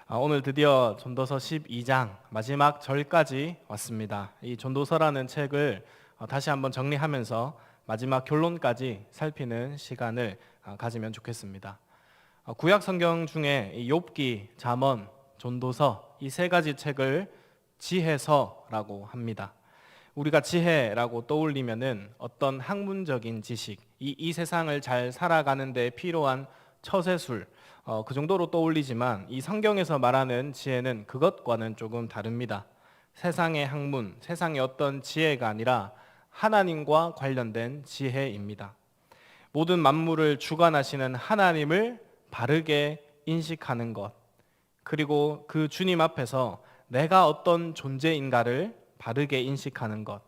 오늘 드디어 전도서 12장 마지막 절까지 왔습니다. 이 전도서라는 책을 다시 한번 정리하면서 마지막 결론까지 살피는 시간을 가지면 좋겠습니다. 구약 성경 중에 이 욥기, 잠언, 전도서 이 세 가지 책을 지혜서라고 합니다. 우리가 지혜라고 떠올리면은 어떤 학문적인 지식, 이 세상을 잘 살아가는 데 필요한 처세술, 그 정도로 떠올리지만 이 성경에서 말하는 지혜는 그것과는 조금 다릅니다. 세상의 학문, 세상의 어떤 지혜가 아니라 하나님과 관련된 지혜입니다. 모든 만물을 주관하시는 하나님을 바르게 인식하는 것, 그리고 그 주님 앞에서 내가 어떤 존재인가를 바르게 인식하는 것,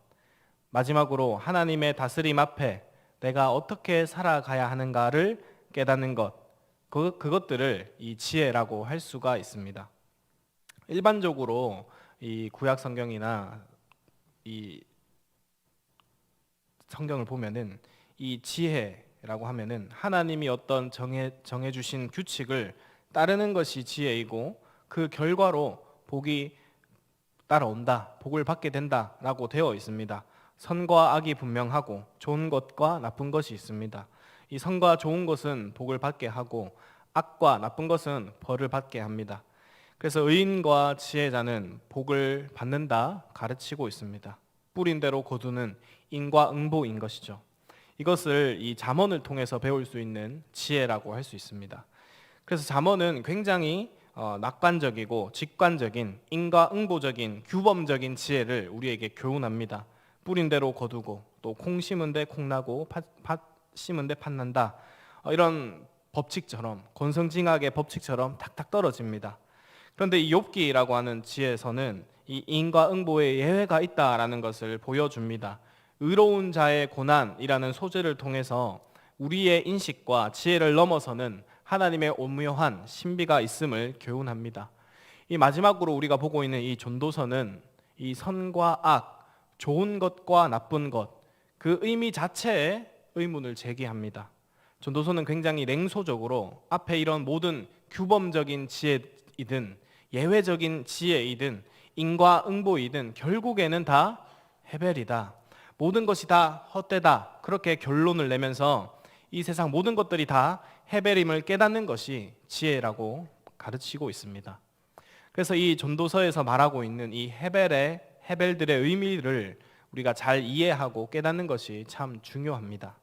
마지막으로 하나님의 다스림 앞에 내가 어떻게 살아가야 하는가를 깨닫는 것, 그것들을 이 지혜라고 할 수가 있습니다. 일반적으로 이 구약 성경이나 이 성경을 보면은 이 지혜라고 하면은 하나님이 어떤 정해 주신 규칙을 따르는 것이 지혜이고 그 결과로 복이 따라온다, 복을 받게 된다라고 되어 있습니다. 선과 악이 분명하고 좋은 것과 나쁜 것이 있습니다. 이 선과 좋은 것은 복을 받게 하고 악과 나쁜 것은 벌을 받게 합니다. 그래서 의인과 지혜자는 복을 받는다 가르치고 있습니다. 뿌린 대로 거두는 인과응보인 것이죠. 이것을 이 잠언을 통해서 배울 수 있는 지혜라고 할 수 있습니다. 그래서 잠언은 굉장히 낙관적이고 직관적인 인과응보적인 규범적인 지혜를 우리에게 교훈합니다. 뿌린 대로 거두고 또 콩 심은 데 콩 나고 팥 심은 데 팥 난다. 이런 법칙처럼 권성징악의 법칙처럼 탁탁 떨어집니다. 그런데 이 욥기라고 하는 지혜서는 이 인과응보에 예외가 있다라는 것을 보여줍니다. 의로운 자의 고난이라는 소재를 통해서 우리의 인식과 지혜를 넘어서는 하나님의 오묘한 신비가 있음을 교훈합니다. 이 마지막으로 우리가 보고 있는 이 전도서는 이 선과 악, 좋은 것과 나쁜 것, 그 의미 자체에 의문을 제기합니다. 전도서는 굉장히 냉소적으로 앞에 이런 모든 규범적인 지혜이든 예외적인 지혜이든 인과응보이든 결국에는 다 해벨이다. 모든 것이 다 헛되다. 그렇게 결론을 내면서 이 세상 모든 것들이 다 해벨임을 깨닫는 것이 지혜라고 가르치고 있습니다. 그래서 이 전도서에서 말하고 있는 이 해벨들의 의미를 우리가 잘 이해하고 깨닫는 것이 참 중요합니다.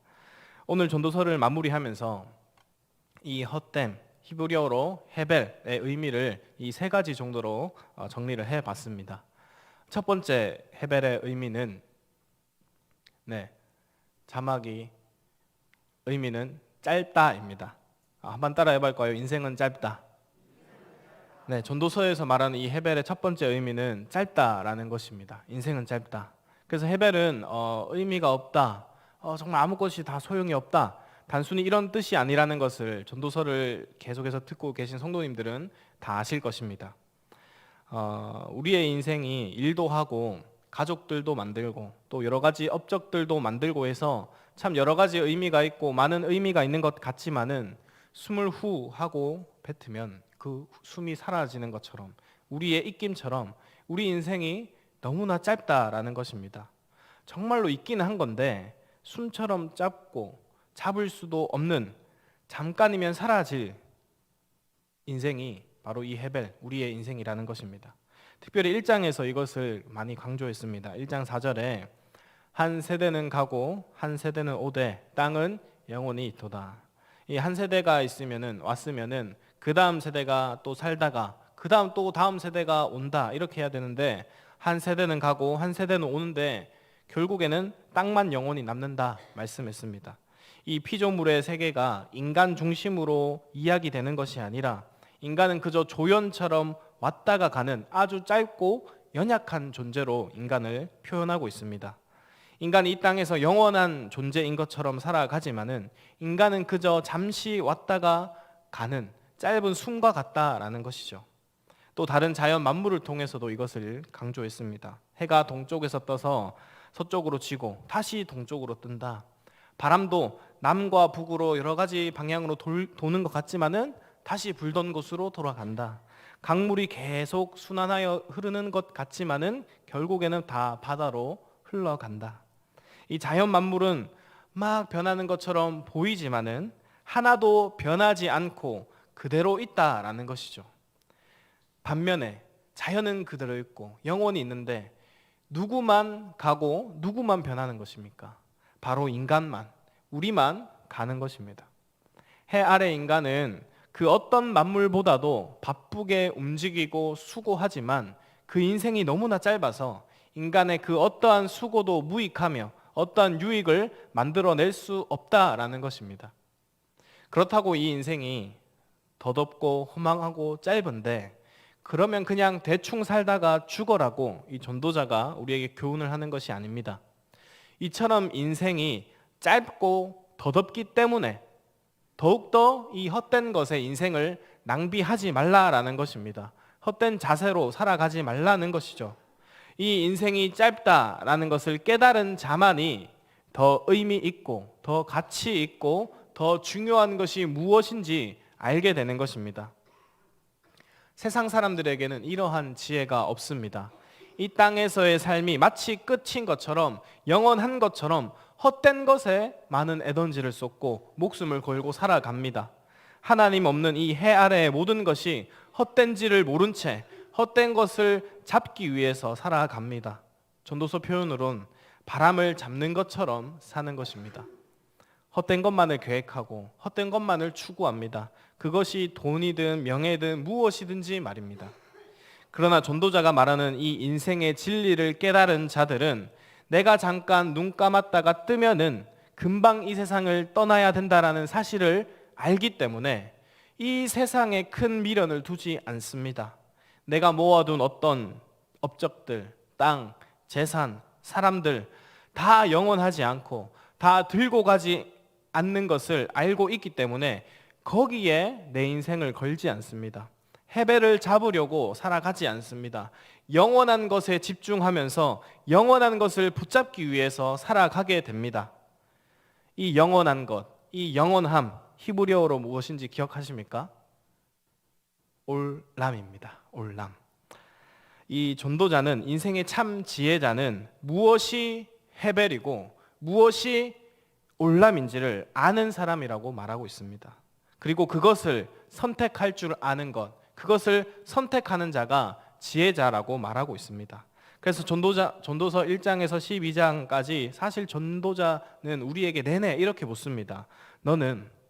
오늘 전도서를 마무리하면서 이 헛됨, 히브리어로 헤벨의 의미를 이 세 가지 정도로 정리를 해봤습니다. 첫 번째 헤벨의 의미는 자막이 의미는 짧다입니다. 한번 따라 해볼까요? 인생은 짧다. 전도서에서 말하는 이 헤벨의 첫 번째 의미는 짧다라는 것입니다. 인생은 짧다. 그래서 헤벨은 의미가 없다. 정말 아무 것이 다 소용이 없다. 단순히 이런 뜻이 아니라는 것을 전도서를 계속해서 듣고 계신 성도님들은 다 아실 것입니다. 우리의 인생이 일도 하고 가족들도 만들고 또 여러 가지 업적들도 만들고 해서 참 여러 가지 의미가 있고 많은 의미가 있는 것 같지만은 숨을 후 하고 뱉으면 그 숨이 사라지는 것처럼 우리의 입김처럼 우리 인생이 너무나 짧다라는 것입니다. 정말로 있기는 한 건데 숨처럼 짧고 잡을 수도 없는 잠깐이면 사라질 인생이 바로 이 헤벨, 우리의 인생이라는 것입니다. 특별히 1장에서 이것을 많이 강조했습니다. 1장 4절에 한 세대는 가고 한 세대는 오되 땅은 영원히 있도다. 이 한 세대가 왔으면은 그 다음 세대가 또 살다가 그 다음 또 다음 세대가 온다 이렇게 해야 되는데 한 세대는 가고 한 세대는 오는데 결국에는 땅만 영원히 남는다 말씀했습니다. 이 피조물의 세계가 인간 중심으로 이야기되는 것이 아니라 인간은 그저 조연처럼 왔다가 가는 아주 짧고 연약한 존재로 인간을 표현하고 있습니다. 인간이 이 땅에서 영원한 존재인 것처럼 살아가지만은 인간은 그저 잠시 왔다가 가는 짧은 숨과 같다라는 것이죠. 또 다른 자연 만물을 통해서도 이것을 강조했습니다. 해가 동쪽에서 떠서 서쪽으로 지고 다시 동쪽으로 뜬다. 바람도 남과 북으로 여러 가지 방향으로 도는 것 같지만은 다시 불던 곳으로 돌아간다. 강물이 계속 순환하여 흐르는 것 같지만은 결국에는 다 바다로 흘러간다. 이 자연 만물은 막 변하는 것처럼 보이지만은 하나도 변하지 않고 그대로 있다라는 것이죠. 반면에 자연은 그대로 있고 영원히 있는데 누구만 가고 누구만 변하는 것입니까? 바로 인간만, 우리만 가는 것입니다. 해 아래 인간은 그 어떤 만물보다도 바쁘게 움직이고 수고하지만 그 인생이 너무나 짧아서 인간의 그 어떠한 수고도 무익하며 어떠한 유익을 만들어낼 수 없다라는 것입니다. 그렇다고 이 인생이 더덥고 허망하고 짧은데 그러면 그냥 대충 살다가 죽어라고 이 전도자가 우리에게 교훈을 하는 것이 아닙니다. 이처럼 인생이 짧고 더덥기 때문에 더욱더 이 헛된 것에 인생을 낭비하지 말라라는 것입니다. 헛된 자세로 살아가지 말라는 것이죠. 이 인생이 짧다라는 것을 깨달은 자만이 더 의미 있고 더 가치 있고 더 중요한 것이 무엇인지 알게 되는 것입니다. 세상 사람들에게는 이러한 지혜가 없습니다. 이 땅에서의 삶이 마치 끝인 것처럼 영원한 것처럼 헛된 것에 많은 에너지를 쏟고 목숨을 걸고 살아갑니다. 하나님 없는 이 해 아래의 모든 것이 헛된지를 모른 채 헛된 것을 잡기 위해서 살아갑니다. 전도서 표현으론 바람을 잡는 것처럼 사는 것입니다. 헛된 것만을 계획하고 헛된 것만을 추구합니다. 그것이 돈이든 명예든 무엇이든지 말입니다. 그러나 전도자가 말하는 이 인생의 진리를 깨달은 자들은 내가 잠깐 눈 감았다가 뜨면은 금방 이 세상을 떠나야 된다라는 사실을 알기 때문에 이 세상에 큰 미련을 두지 않습니다. 내가 모아둔 어떤 업적들, 땅, 재산, 사람들 다 영원하지 않고 다 들고 가지 않는 것을 알고 있기 때문에 거기에 내 인생을 걸지 않습니다. 해배를 잡으려고 살아가지 않습니다. 영원한 것에 집중하면서 영원한 것을 붙잡기 위해서 살아가게 됩니다. 이 영원한 것, 이 영원함, 히브리어로 무엇인지 기억하십니까? 올람입니다. 올람. 이 전도자는, 인생의 참 지혜자는 무엇이 헤벨이고 무엇이 올람인지를 아는 사람이라고 말하고 있습니다. 그리고 그것을 선택할 줄 아는 것, 그것을 선택하는 자가 지혜자라고 말하고 있습니다. 그래서 전도서 1장에서 12장까지 사실 전도자는 우리에게 내내 이렇게 묻습니다.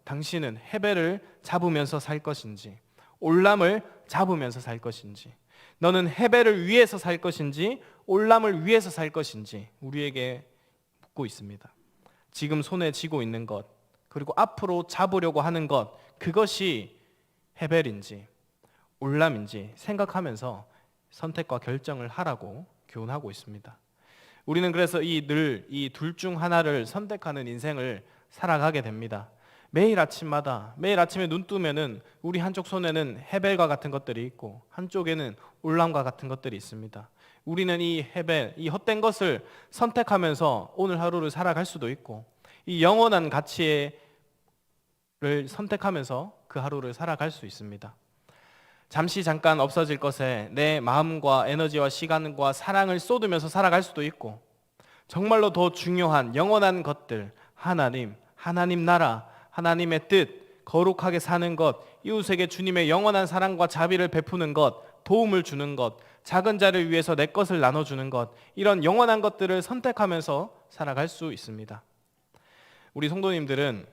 당신은 헤벨을 잡으면서 살 것인지 올람을 잡으면서 살 것인지, 너는 헤벨을 위해서 살 것인지 올람을 위해서 살 것인지 우리에게 묻고 있습니다. 지금 손에 쥐고 있는 것, 그리고 앞으로 잡으려고 하는 것, 그것이 헤벨인지 올람인지 생각하면서 선택과 결정을 하라고 교훈하고 있습니다. 우리는 그래서 늘 이 둘 중 하나를 선택하는 인생을 살아가게 됩니다. 매일 아침에 눈 뜨면은 우리 한쪽 손에는 헤벨과 같은 것들이 있고 한쪽에는 올람과 같은 것들이 있습니다. 우리는 이 헤벨, 이 헛된 것을 선택하면서 오늘 하루를 살아갈 수도 있고 이 영원한 가치를 선택하면서 그 하루를 살아갈 수 있습니다. 잠깐 없어질 것에 내 마음과 에너지와 시간과 사랑을 쏟으면서 살아갈 수도 있고 정말로 더 중요한 영원한 것들, 하나님 나라, 하나님의 뜻, 거룩하게 사는 것, 이웃에게 주님의 영원한 사랑과 자비를 베푸는 것, 도움을 주는 것, 작은 자를 위해서 내 것을 나눠주는 것, 이런 영원한 것들을 선택하면서 살아갈 수 있습니다. 우리 성도님들은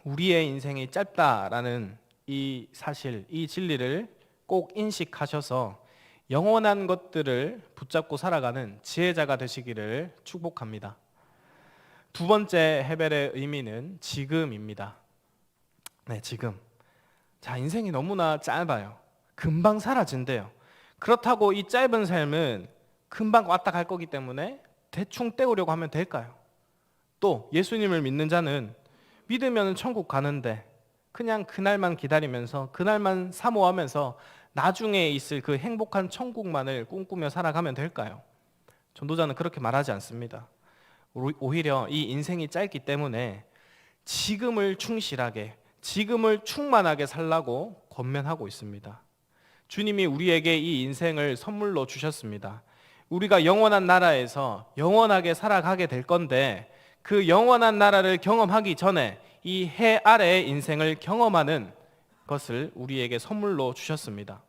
우리의 인생이 짧다라는 이 사실, 이 진리를 꼭 인식하셔서 영원한 것들을 붙잡고 살아가는 지혜자가 되시기를 축복합니다. 두 번째 헤벨의 의미는 지금입니다. 네, 지금. 인생이 너무나 짧아요. 금방 사라진대요. 그렇다고 이 짧은 삶은 금방 왔다 갈 거기 때문에 대충 때우려고 하면 될까요? 또 예수님을 믿는 자는 믿으면 천국 가는데 그냥 그날만 기다리면서 그날만 사모하면서 나중에 있을 그 행복한 천국만을 꿈꾸며 살아가면 될까요? 전도자는 그렇게 말하지 않습니다. 오히려 이 인생이 짧기 때문에 지금을 충실하게, 지금을 충만하게 살라고 권면하고 있습니다. 주님이 우리에게 이 인생을 선물로 주셨습니다. 우리가 영원한 나라에서 영원하게 살아가게 될 건데 그 영원한 나라를 경험하기 전에 이 해 아래의 인생을 경험하는 것을 우리에게 선물로 주셨습니다.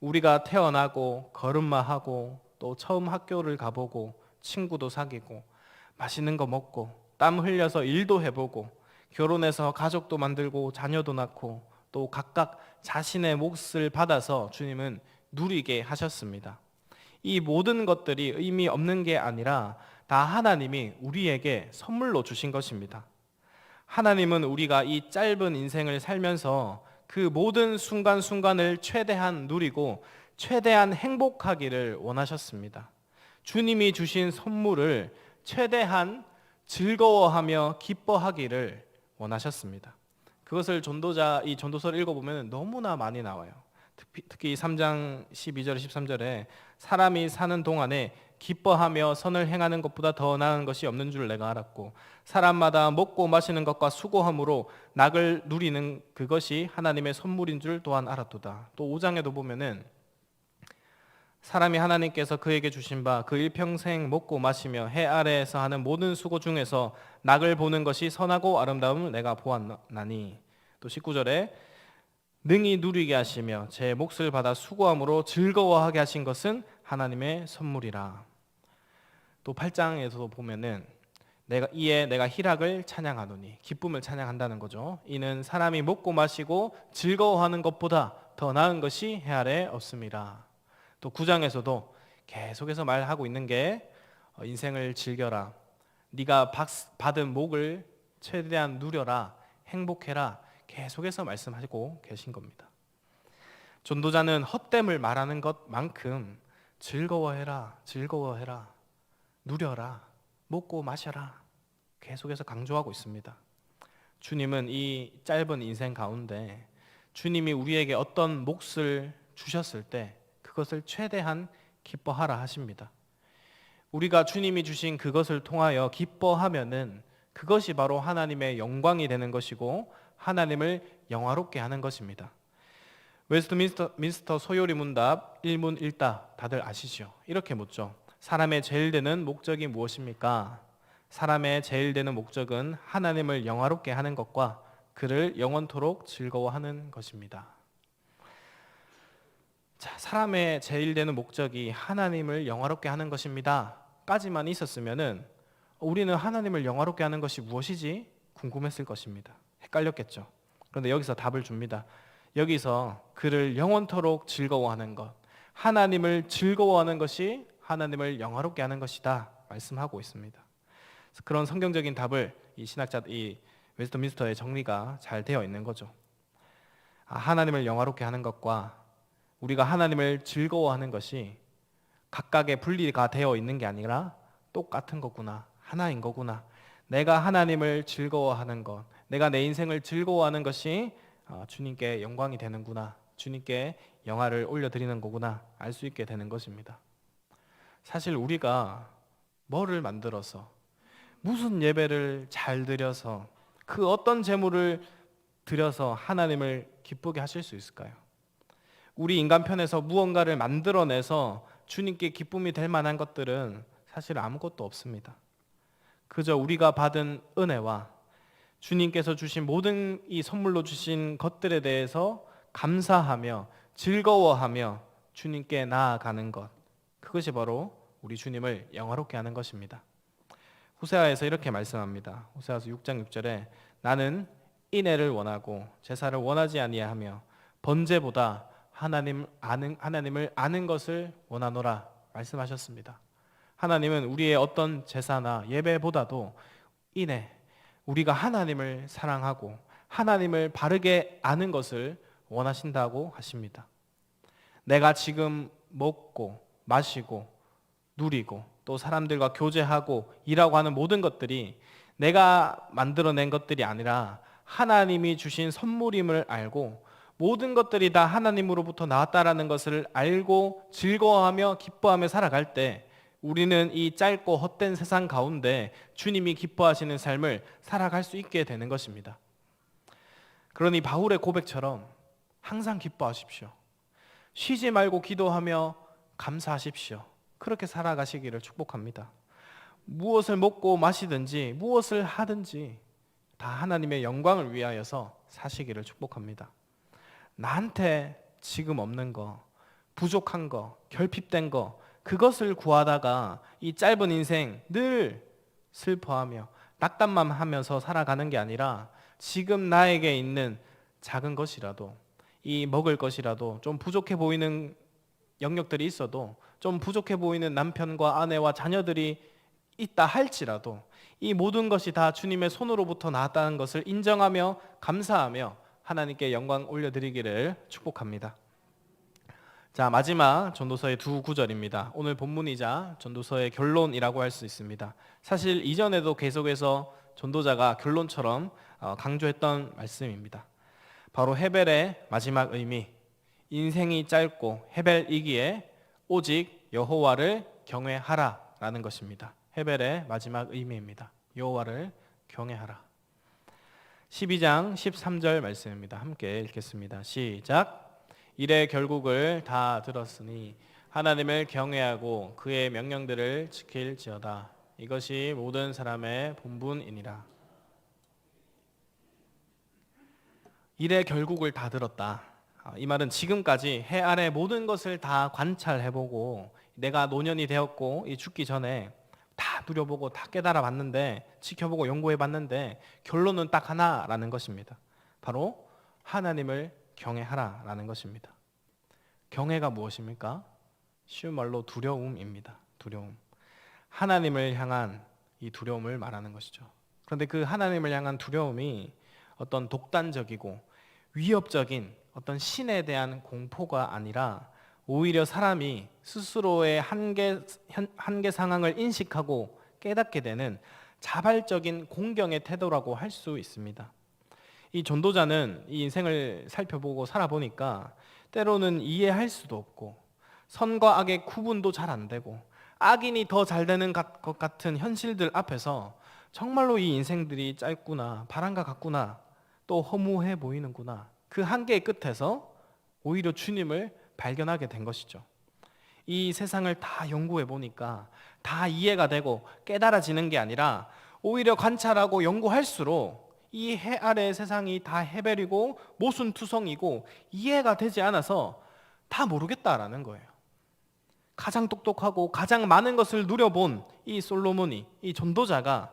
우리가 태어나고 걸음마하고 또 처음 학교를 가보고 친구도 사귀고 맛있는 거 먹고 땀 흘려서 일도 해보고 결혼해서 가족도 만들고 자녀도 낳고 또 각각 자신의 몫을 받아서 주님은 누리게 하셨습니다. 이 모든 것들이 의미 없는 게 아니라 다 하나님이 우리에게 선물로 주신 것입니다. 하나님은 우리가 이 짧은 인생을 살면서 그 모든 순간순간을 최대한 누리고 최대한 행복하기를 원하셨습니다. 주님이 주신 선물을 최대한 즐거워하며 기뻐하기를 원하셨습니다. 그것을 이 전도서를 읽어보면 너무나 많이 나와요. 특히 3장 12절 13절에 사람이 사는 동안에 기뻐하며 선을 행하는 것보다 더 나은 것이 없는 줄 내가 알았고 사람마다 먹고 마시는 것과 수고함으로 낙을 누리는 그것이 하나님의 선물인 줄 또한 알았도다. 또 5장에도 보면은 사람이 하나님께서 그에게 주신 바 그 일평생 먹고 마시며 해 아래에서 하는 모든 수고 중에서 낙을 보는 것이 선하고 아름다움을 내가 보았나니 또 19절에 능히 누리게 하시며 제 몫을 받아 수고함으로 즐거워하게 하신 것은 하나님의 선물이라. 또 8장에서도 보면은 이에 내가 희락을 찬양하노니 기쁨을 찬양한다는 거죠. 이는 사람이 먹고 마시고 즐거워하는 것보다 더 나은 것이 해 아래에 없음이라. 또 9장에서도 계속해서 말하고 있는 게 인생을 즐겨라. 네가 받은 복을 최대한 누려라. 행복해라. 계속해서 말씀하시고 계신 겁니다. 전도자는 헛됨을 말하는 것만큼 즐거워해라. 즐거워해라. 누려라. 먹고 마셔라. 계속해서 강조하고 있습니다. 주님은 이 짧은 인생 가운데 주님이 우리에게 어떤 몫을 주셨을 때 그것을 최대한 기뻐하라 하십니다. 우리가 주님이 주신 그것을 통하여 기뻐하면은 그것이 바로 하나님의 영광이 되는 것이고 하나님을 영화롭게 하는 것입니다. 웨스트민스터 소요리 문답 1문 1답 다들 아시죠? 이렇게 묻죠. 사람의 제일 되는 목적이 무엇입니까? 사람의 제일 되는 목적은 하나님을 영화롭게 하는 것과 그를 영원토록 즐거워하는 것입니다. 자, 사람의 제일 되는 목적이 하나님을 영화롭게 하는 것입니다. 까지만 있었으면은 우리는 하나님을 영화롭게 하는 것이 무엇이지? 궁금했을 것입니다. 헷갈렸겠죠. 그런데 여기서 답을 줍니다. 여기서 그를 영원토록 즐거워하는 것, 하나님을 즐거워하는 것이 하나님을 영화롭게 하는 것이다 말씀하고 있습니다. 그런 성경적인 답을 이 신학자 이 웨스트민스터의 정리가 잘 되어 있는 거죠. 하나님을 영화롭게 하는 것과 우리가 하나님을 즐거워하는 것이 각각의 분리가 되어 있는 게 아니라 똑같은 거구나, 하나인 거구나. 내가 하나님을 즐거워하는 것, 내가 내 인생을 즐거워하는 것이 주님께 영광이 되는구나, 주님께 영화를 올려드리는 거구나 알 수 있게 되는 것입니다. 사실 우리가 뭐를 만들어서 무슨 예배를 잘 드려서 그 어떤 제물을 드려서 하나님을 기쁘게 하실 수 있을까요? 우리 인간 편에서 무언가를 만들어내서 주님께 기쁨이 될 만한 것들은 사실 아무것도 없습니다. 그저 우리가 받은 은혜와 주님께서 주신 모든 이 선물로 주신 것들에 대해서 감사하며 즐거워하며 주님께 나아가는 것, 그것이 바로 우리 주님을 영화롭게 하는 것입니다. 호세아에서 이렇게 말씀합니다. 호세아서 6장 6절에 나는 인애를 원하고 제사를 원하지 아니하며 번제보다 하나님을 아는 것을 원하노라 말씀하셨습니다. 하나님은 우리의 어떤 제사나 예배보다도 인애, 우리가 하나님을 사랑하고 하나님을 바르게 아는 것을 원하신다고 하십니다. 내가 지금 먹고 마시고 누리고 또 사람들과 교제하고 일하고 하는 모든 것들이 내가 만들어낸 것들이 아니라 하나님이 주신 선물임을 알고 모든 것들이 다 하나님으로부터 나왔다라는 것을 알고 즐거워하며 기뻐하며 살아갈 때 우리는 이 짧고 헛된 세상 가운데 주님이 기뻐하시는 삶을 살아갈 수 있게 되는 것입니다. 그러니 바울의 고백처럼 항상 기뻐하십시오. 쉬지 말고 기도하며 감사하십시오. 그렇게 살아가시기를 축복합니다. 무엇을 먹고 마시든지 무엇을 하든지 다 하나님의 영광을 위하여서 사시기를 축복합니다. 나한테 지금 없는 거, 부족한 거, 결핍된 거, 그것을 구하다가 이 짧은 인생 늘 슬퍼하며 낙담만 하면서 살아가는 게 아니라 지금 나에게 있는 작은 것이라도, 이 먹을 것이라도, 좀 부족해 보이는 영역들이 있어도, 좀 부족해 보이는 남편과 아내와 자녀들이 있다 할지라도 이 모든 것이 다 주님의 손으로부터 나왔다는 것을 인정하며 감사하며 하나님께 영광 올려드리기를 축복합니다. 자, 마지막 전도서의 두 구절입니다. 오늘 본문이자 전도서의 결론이라고 할 수 있습니다. 사실 이전에도 계속해서 전도자가 결론처럼 강조했던 말씀입니다. 바로 헤벨의 마지막 의미, 인생이 짧고 헤벨이기에 오직 여호와를 경외하라 라는 것입니다. 헤벨의 마지막 의미입니다. 여호와를 경외하라. 12장 13절 말씀입니다. 함께 읽겠습니다. 시작. 이래 결국을 다 들었으니 하나님을 경외하고 그의 명령들을 지킬지어다. 이것이 모든 사람의 본분이니라. 이래 결국을 다 들었다. 이 말은 지금까지 해 아래 모든 것을 다 관찰해보고 내가 노년이 되었고 이 죽기 전에 다 누려보고 다 깨달아 봤는데, 지켜보고 연구해봤는데 결론은 딱 하나라는 것입니다. 바로 하나님을 경외하라라는 것입니다. 경외가 무엇입니까? 쉬운 말로 두려움입니다. 두려움. 하나님을 향한 이 두려움을 말하는 것이죠. 그런데 그 하나님을 향한 두려움이 어떤 독단적이고 위협적인 어떤 신에 대한 공포가 아니라 오히려 사람이 스스로의 한계 상황을 인식하고 깨닫게 되는 자발적인 공경의 태도라고 할 수 있습니다. 이 전도자는 이 인생을 살펴보고 살아보니까 때로는 이해할 수도 없고 선과 악의 구분도 잘 안 되고 악인이 더 잘 되는 것 같은 현실들 앞에서 정말로 이 인생들이 짧구나, 바람과 같구나, 또 허무해 보이는구나, 그 한계의 끝에서 오히려 주님을 발견하게 된 것이죠. 이 세상을 다 연구해 보니까 다 이해가 되고 깨달아지는 게 아니라 오히려 관찰하고 연구할수록 이 해 아래의 세상이 다 헤벨이고 모순투성이고 이해가 되지 않아서 다 모르겠다라는 거예요. 가장 똑똑하고 가장 많은 것을 누려본 이 솔로몬이, 이 전도자가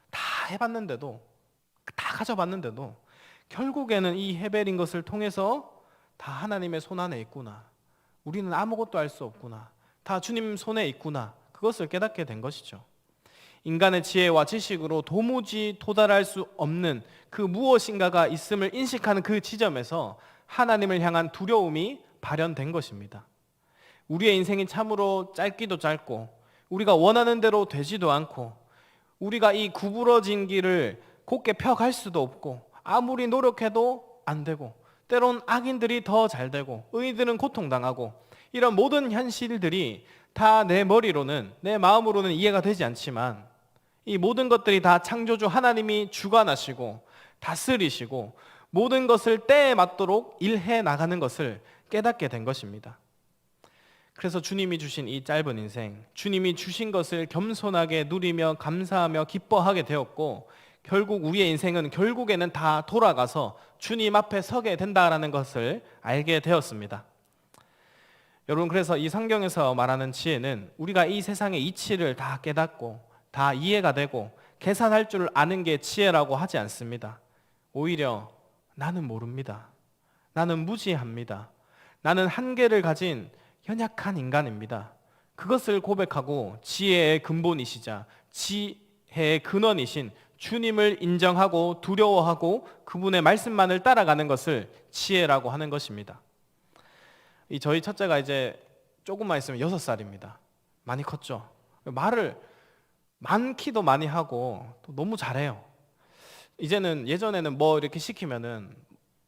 다 해봤는데도, 다 가져봤는데도 결국에는 이 헤벨인 것을 통해서 다 하나님의 손 안에 있구나, 우리는 아무것도 알 수 없구나, 다 주님 손에 있구나, 그것을 깨닫게 된 것이죠. 인간의 지혜와 지식으로 도무지 도달할 수 없는 그 무엇인가가 있음을 인식하는 그 지점에서 하나님을 향한 두려움이 발현된 것입니다. 우리의 인생이 참으로 짧기도 짧고 우리가 원하는 대로 되지도 않고 우리가 이 구부러진 길을 곧게 펴갈 수도 없고 아무리 노력해도 안 되고 때론 악인들이 더 잘 되고 의인들은 고통당하고 이런 모든 현실들이 다 내 머리로는, 내 마음으로는 이해가 되지 않지만 이 모든 것들이 다 창조주 하나님이 주관하시고 다스리시고 모든 것을 때에 맞도록 일해 나가는 것을 깨닫게 된 것입니다. 그래서 주님이 주신 이 짧은 인생, 주님이 주신 것을 겸손하게 누리며 감사하며 기뻐하게 되었고 결국 우리의 인생은 결국에는 다 돌아가서 주님 앞에 서게 된다라는 것을 알게 되었습니다. 여러분, 그래서 이 성경에서 말하는 지혜는 우리가 이 세상의 이치를 다 깨닫고 다 이해가 되고 계산할 줄 아는 게 지혜라고 하지 않습니다. 오히려 나는 모릅니다. 나는 무지합니다. 나는 한계를 가진 연약한 인간입니다. 그것을 고백하고 지혜의 근본이시자 지혜의 근원이신 주님을 인정하고 두려워하고 그분의 말씀만을 따라가는 것을 지혜라고 하는 것입니다. 저희 첫째가 이제 조금만 있으면 6살입니다. 많이 컸죠. 말을 많기도 많이 하고 또 너무 잘해요. 이제는, 예전에는 뭐 이렇게 시키면은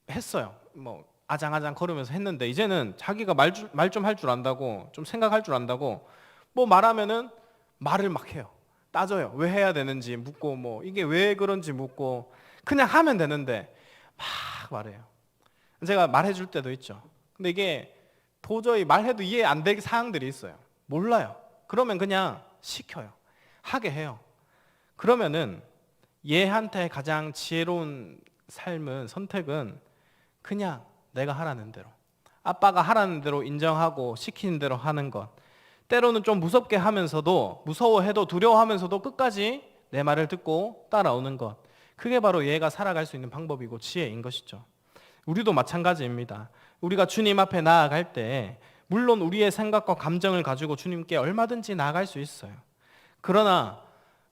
했어요. 뭐 아장아장 걸으면서 했는데 이제는 자기가 말 좀 할 줄 안다고, 좀 생각할 줄 안다고 뭐 말하면은 말을 막 해요. 따져요. 왜 해야 되는지 묻고, 뭐 이게 왜 그런지 묻고, 그냥 하면 되는데 막 말해요. 제가 말해줄 때도 있죠. 근데 이게 도저히 말해도 이해 안 될 사항들이 있어요. 몰라요. 그러면 그냥 시켜요. 하게 해요. 그러면은 얘한테 가장 지혜로운 삶은, 선택은 그냥 내가 하라는 대로, 아빠가 하라는 대로 인정하고 시키는 대로 하는 것. 때로는 좀 무섭게 하면서도, 무서워해도 두려워하면서도 끝까지 내 말을 듣고 따라오는 것. 그게 바로 얘가 살아갈 수 있는 방법이고 지혜인 것이죠. 우리도 마찬가지입니다. 우리가 주님 앞에 나아갈 때 물론 우리의 생각과 감정을 가지고 주님께 얼마든지 나아갈 수 있어요. 그러나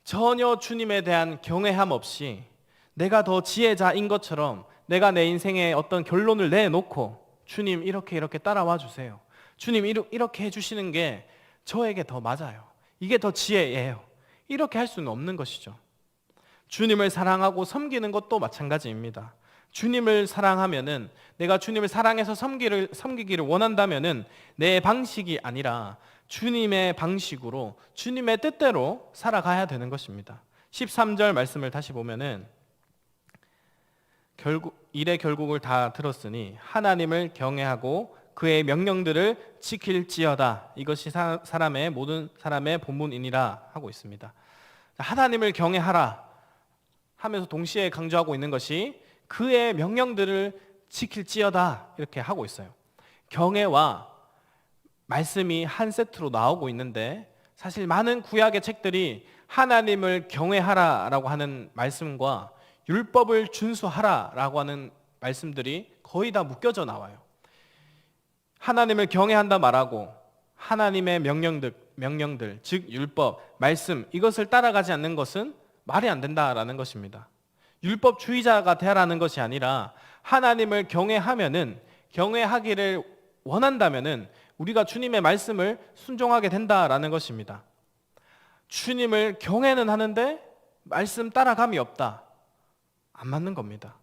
전혀 주님에 대한 경외함 없이 내가 더 지혜자인 것처럼 내가 내 인생에 어떤 결론을 내놓고 주님 이렇게 따라와 주세요, 주님 이렇게 해주시는 게 저에게 더 맞아요, 이게 더 지혜예요, 이렇게 할 수는 없는 것이죠. 주님을 사랑하고 섬기는 것도 마찬가지입니다. 주님을 사랑하면은, 내가 주님을 사랑해서 섬기기를 원한다면은 내 방식이 아니라 주님의 방식으로, 주님의 뜻대로 살아가야 되는 것입니다. 13절 말씀을 다시 보면은 일의 결국을 다 들었으니 하나님을 경외하고 그의 명령들을 지킬지어다. 이것이 모든 사람의 본분이니라 하고 있습니다. 하나님을 경외하라 하면서 동시에 강조하고 있는 것이 그의 명령들을 지킬지어다, 이렇게 하고 있어요. 경외와 말씀이 한 세트로 나오고 있는데, 사실 많은 구약의 책들이 하나님을 경외하라라고 하는 말씀과 율법을 준수하라라고 하는 말씀들이 거의 다 묶여져 나와요. 하나님을 경외한다 말하고 하나님의 명령들, 즉 율법, 말씀, 이것을 따라가지 않는 것은 말이 안 된다라는 것입니다. 율법주의자가 되라는 것이 아니라 하나님을 경외하기를 원한다면은 우리가 주님의 말씀을 순종하게 된다라는 것입니다. 주님을 경외는 하는데 말씀 따라감이 없다, 안 맞는 겁니다.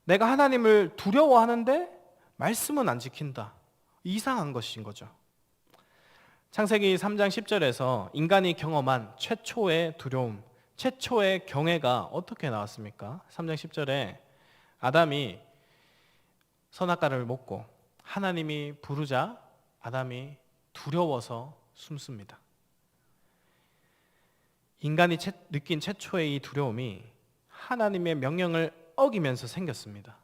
내가 하나님을 두려워하는데 말씀은 안 지킨다, 이상한 것인 거죠. 창세기 3장 10절에서 인간이 경험한 최초의 두려움, 최초의 경외가 어떻게 나왔습니까? 3장 10절에 아담이 선악과를 먹고 하나님이 부르자 아담이 두려워서 숨습니다. 인간이 느낀 최초의 이 두려움이 하나님의 명령을 어기면서 생겼습니다.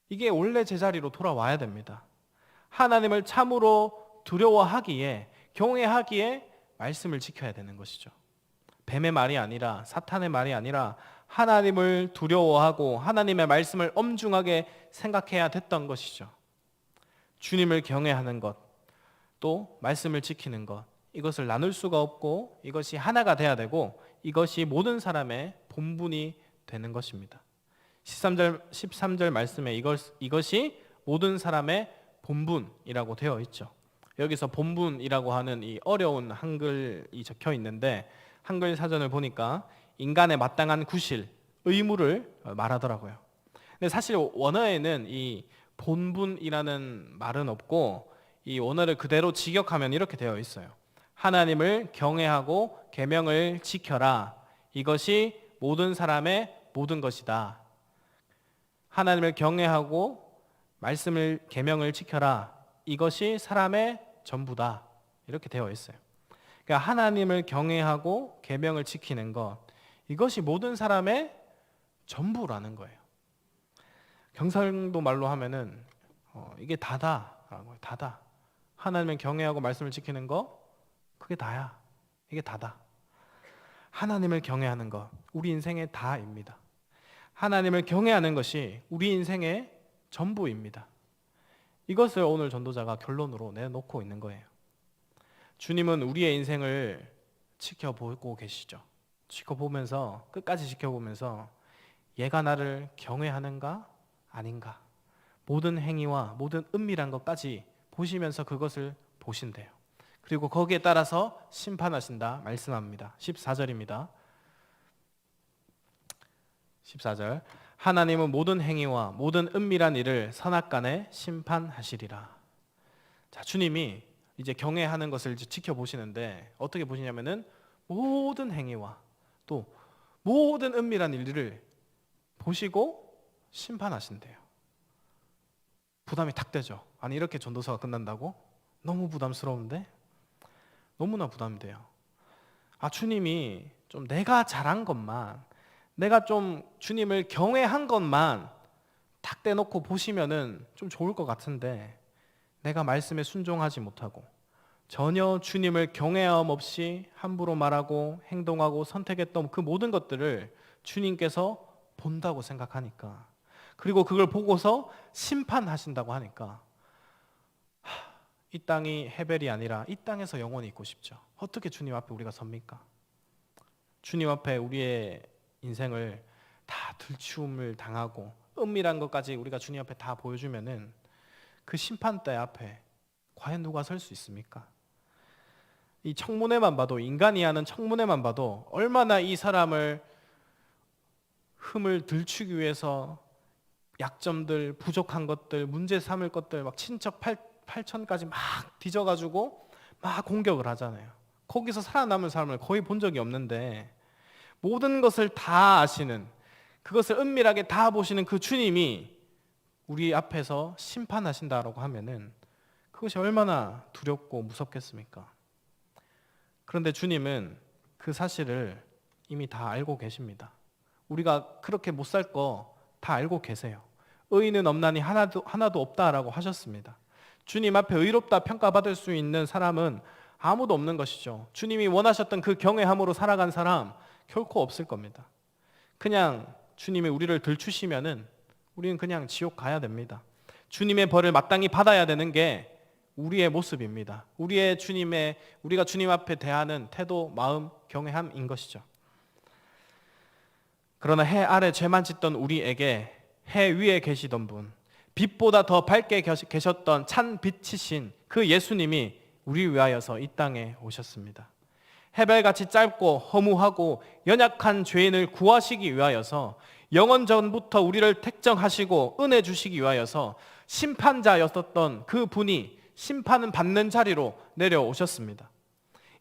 이게 원래 제자리로 돌아와야 됩니다. 하나님을 참으로 두려워하기에, 경외하기에 말씀을 지켜야 되는 것이죠. 뱀의 말이 아니라, 사탄의 말이 아니라 하나님을 두려워하고 하나님의 말씀을 엄중하게 생각해야 됐던 것이죠. 주님을 경외하는 것, 또 말씀을 지키는 것, 이것을 나눌 수가 없고 이것이 하나가 돼야 되고 이것이 모든 사람의 본분이 되는 것입니다. 13절 말씀에 이것이 모든 사람의 본분이라고 되어 있죠. 여기서 본분이라고 하는 이 어려운 한글이 적혀 있는데, 한글 사전을 보니까 인간의 마땅한 구실, 의무를 말하더라고요. 근데 사실 원어에는 이 본분이라는 말은 없고, 이 원어를 그대로 직역하면 이렇게 되어 있어요. 하나님을 경외하고 계명을 지켜라. 이것이 모든 사람의 모든 것이다. 하나님을 경외하고 말씀을, 계명을 지켜라. 이것이 사람의 전부다. 이렇게 되어 있어요. 그러니까 하나님을 경외하고 계명을 지키는 것, 이것이 모든 사람의 전부라는 거예요. 경상도 말로 하면은 이게 다다라는 거예요. 다다. 하나님을 경외하고 말씀을 지키는 거, 그게 다야. 이게 다다. 하나님을 경외하는 것, 우리 인생의 다입니다. 하나님을 경외하는 것이 우리 인생의 전부입니다. 이것을 오늘 전도자가 결론으로 내놓고 있는 거예요. 주님은 우리의 인생을 지켜보고 계시죠. 지켜보면서, 끝까지 지켜보면서 얘가 나를 경외하는가 아닌가, 모든 행위와 모든 은밀한 것까지 보시면서 그것을 보신대요. 그리고 거기에 따라서 심판하신다 말씀합니다. 14절입니다. 14절, 하나님은 모든 행위와 모든 은밀한 일을 선악간에 심판하시리라. 자, 주님이 이제 경외하는 것을 이제 지켜보시는데 어떻게 보시냐면은 모든 행위와 또 모든 은밀한 일들을 보시고 심판하신대요. 부담이 탁 되죠. 아니, 이렇게 전도서가 끝난다고? 너무 부담스러운데? 너무나 부담이 돼요. 주님이 좀 내가 잘한 것만, 내가 좀 주님을 경외한 것만 탁 떼놓고 보시면은 좀 좋을 것 같은데, 내가 말씀에 순종하지 못하고 전혀 주님을 경외함 없이 함부로 말하고 행동하고 선택했던 그 모든 것들을 주님께서 본다고 생각하니까, 그리고 그걸 보고서 심판하신다고 하니까 이 땅이 헤벨이 아니라 이 땅에서 영원히 있고 싶죠. 어떻게 주님 앞에 우리가 섭니까? 주님 앞에 우리의 인생을 다 들추움을 당하고 은밀한 것까지 우리가 주님 앞에 다 보여주면은 그 심판대 앞에 과연 누가 설 수 있습니까? 이 청문회만 봐도, 인간이 하는 청문회만 봐도 얼마나 이 사람을 흠을 들추기 위해서 약점들, 부족한 것들, 문제 삼을 것들 막 친척 팔천까지 막 뒤져가지고 막 공격을 하잖아요. 거기서 살아남은 사람을 거의 본 적이 없는데, 모든 것을 다 아시는, 그것을 은밀하게 다 보시는 그 주님이 우리 앞에서 심판하신다라고 하면은 그것이 얼마나 두렵고 무섭겠습니까? 그런데 주님은 그 사실을 이미 다 알고 계십니다. 우리가 그렇게 못 살 거 다 알고 계세요. 의인은 없나니 하나도 없다라고 하셨습니다. 주님 앞에 의롭다 평가받을 수 있는 사람은 아무도 없는 것이죠. 주님이 원하셨던 그 경외함으로 살아간 사람 결코 없을 겁니다. 그냥 주님이 우리를 들추시면은 우리는 그냥 지옥 가야 됩니다. 주님의 벌을 마땅히 받아야 되는 게 우리의 모습입니다. 우리가 주님 앞에 대하는 태도, 마음, 경외함인 것이죠. 그러나 해 아래 죄만 짓던 우리에게 해 위에 계시던 분, 빛보다 더 밝게 계셨던 찬 빛이신 그 예수님이 우리 위하여서 이 땅에 오셨습니다. 해발같이 짧고 허무하고 연약한 죄인을 구하시기 위하여서, 영원 전부터 우리를 택정하시고 은혜 주시기 위하여서 심판자였었던 그 분이 심판은 받는 자리로 내려오셨습니다.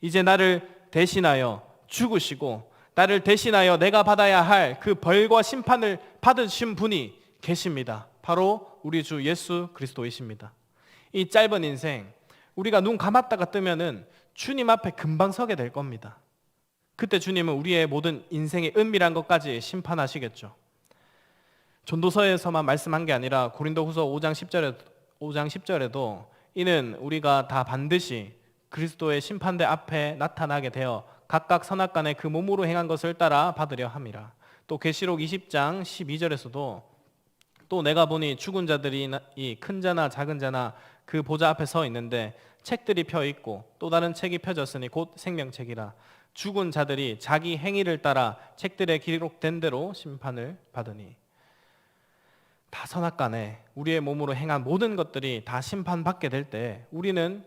이제 나를 대신하여 죽으시고 나를 대신하여 내가 받아야 할 그 벌과 심판을 받으신 분이 계십니다. 바로 우리 주 예수 그리스도이십니다. 이 짧은 인생, 우리가 눈 감았다가 뜨면은 주님 앞에 금방 서게 될 겁니다. 그때 주님은 우리의 모든 인생의 은밀한 것까지 심판하시겠죠. 전도서에서만 말씀한 게 아니라 고린도후서 5장 10절에도 이는 우리가 다 반드시 그리스도의 심판대 앞에 나타나게 되어 각각 선악간에 그 몸으로 행한 것을 따라 받으려 함이라. 또 계시록 20장 12절에서도 또 내가 보니 죽은 자들이 이 큰 자나 작은 자나 그 보좌 앞에 서 있는데 책들이 펴 있고 또 다른 책이 펴졌으니 곧 생명책이라. 죽은 자들이 자기 행위를 따라 책들에 기록된 대로 심판을 받으니. 다 선악간에 우리의 몸으로 행한 모든 것들이 다 심판받게 될 때 우리는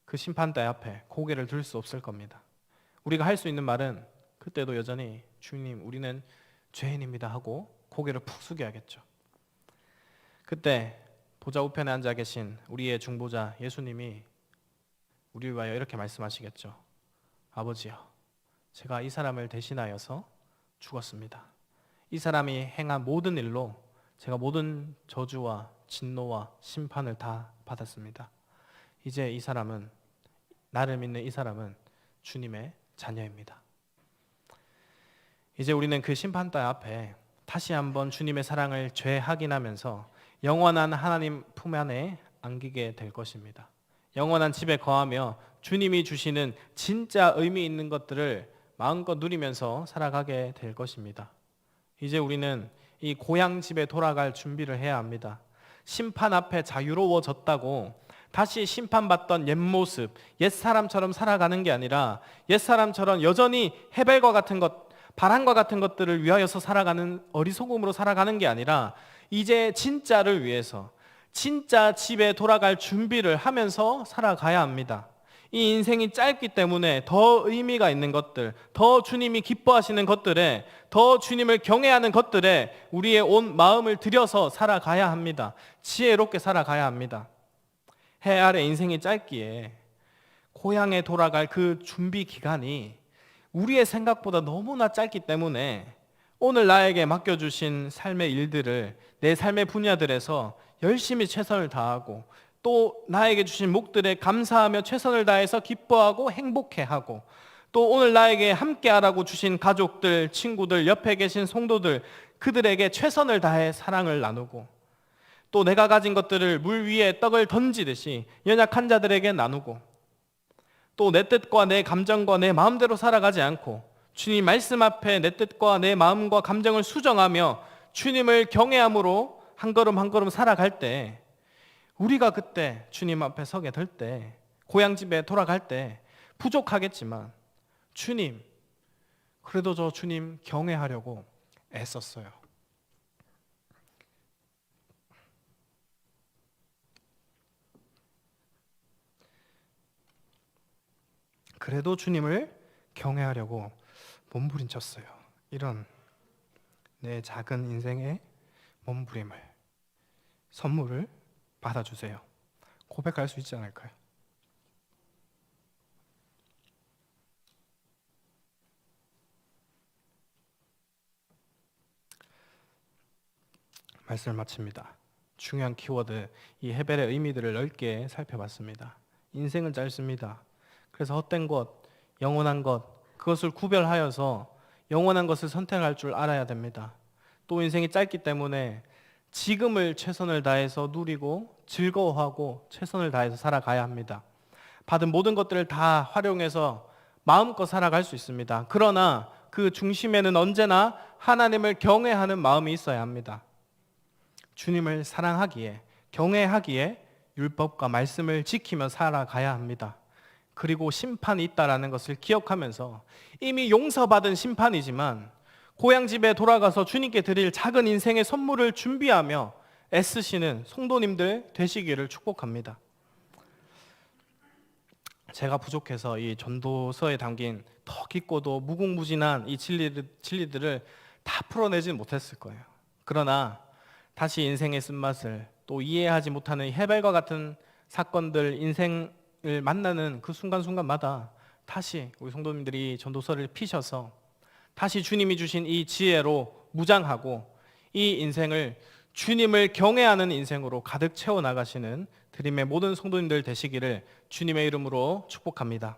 그 심판대 앞에 고개를 들 수 없을 겁니다. 우리가 할 수 있는 말은 그때도 여전히 주님 우리는 죄인입니다 하고 고개를 푹 숙여야겠죠. 그때 보좌 우편에 앉아 계신 우리의 중보자 예수님이 우리를 위하여 이렇게 말씀하시겠죠. 아버지여, 제가 이 사람을 대신하여서 죽었습니다. 이 사람이 행한 모든 일로 제가 모든 저주와 진노와 심판을 다 받았습니다. 이제 이 사람은, 나를 믿는 이 사람은 주님의 자녀입니다. 이제 우리는 그 심판대 앞에 다시 한번 주님의 사랑을 되확인하면서 영원한 하나님 품 안에 안기게 될 것입니다. 영원한 집에 거하며 주님이 주시는 진짜 의미 있는 것들을 마음껏 누리면서 살아가게 될 것입니다. 이제 우리는 이 고향 집에 돌아갈 준비를 해야 합니다. 심판 앞에 자유로워졌다고 다시 심판받던 옛 모습, 옛 사람처럼 살아가는 게 아니라 옛 사람처럼 여전히 해벨과 같은 것, 바람과 같은 것들을 위하여서 살아가는, 어리석음으로 살아가는 게 아니라 이제 진짜를 위해서 진짜 집에 돌아갈 준비를 하면서 살아가야 합니다. 이 인생이 짧기 때문에 더 의미가 있는 것들, 더 주님이 기뻐하시는 것들에, 더 주님을 경외하는 것들에 우리의 온 마음을 들여서 살아가야 합니다. 지혜롭게 살아가야 합니다. 해 아래 인생이 짧기에 고향에 돌아갈 그 준비 기간이 우리의 생각보다 너무나 짧기 때문에 오늘 나에게 맡겨주신 삶의 일들을 내 삶의 분야들에서 열심히 최선을 다하고 또 나에게 주신 목들에 감사하며 최선을 다해서 기뻐하고 행복해하고, 또 오늘 나에게 함께하라고 주신 가족들, 친구들, 옆에 계신 성도들, 그들에게 최선을 다해 사랑을 나누고, 또 내가 가진 것들을 물 위에 떡을 던지듯이 연약한 자들에게 나누고, 또 내 뜻과 내 감정과 내 마음대로 살아가지 않고 주님 말씀 앞에 내 뜻과 내 마음과 감정을 수정하며 주님을 경외함으로 한 걸음 한 걸음 살아갈 때, 우리가 그때 주님 앞에 서게 될 때, 고향집에 돌아갈 때 부족하겠지만 주님, 그래도 저 주님 경외하려고 애썼어요. 그래도 주님을 경외하려고 몸부림쳤어요. 이런 내 작은 인생의 몸부림을, 선물을 받아주세요. 고백할 수 있지 않을까요? 말씀을 마칩니다. 중요한 키워드, 이 헤벨의 의미들을 넓게 살펴봤습니다. 인생은 짧습니다. 그래서 헛된 것, 영원한 것, 그것을 구별하여서 영원한 것을 선택할 줄 알아야 됩니다. 또 인생이 짧기 때문에 지금을 최선을 다해서 누리고 즐거워하고 최선을 다해서 살아가야 합니다. 받은 모든 것들을 다 활용해서 마음껏 살아갈 수 있습니다. 그러나 그 중심에는 언제나 하나님을 경외하는 마음이 있어야 합니다. 주님을 사랑하기에, 경외하기에 율법과 말씀을 지키며 살아가야 합니다. 그리고 심판이 있다라는 것을 기억하면서, 이미 용서받은 심판이지만 고향집에 돌아가서 주님께 드릴 작은 인생의 선물을 준비하며 애쓰시는 성도님들 되시기를 축복합니다. 제가 부족해서 이 전도서에 담긴 더 깊고도 무궁무진한 이 진리들을 다 풀어내진 못했을 거예요. 그러나 다시 인생의 쓴맛을 또 이해하지 못하는 헤벨과 같은 사건들, 인생을 만나는 그 순간순간마다 다시 우리 성도님들이 전도서를 피셔서 다시 주님이 주신 이 지혜로 무장하고 이 인생을 주님을 경외하는 인생으로 가득 채워나가시는 드림의 모든 성도님들 되시기를 주님의 이름으로 축복합니다.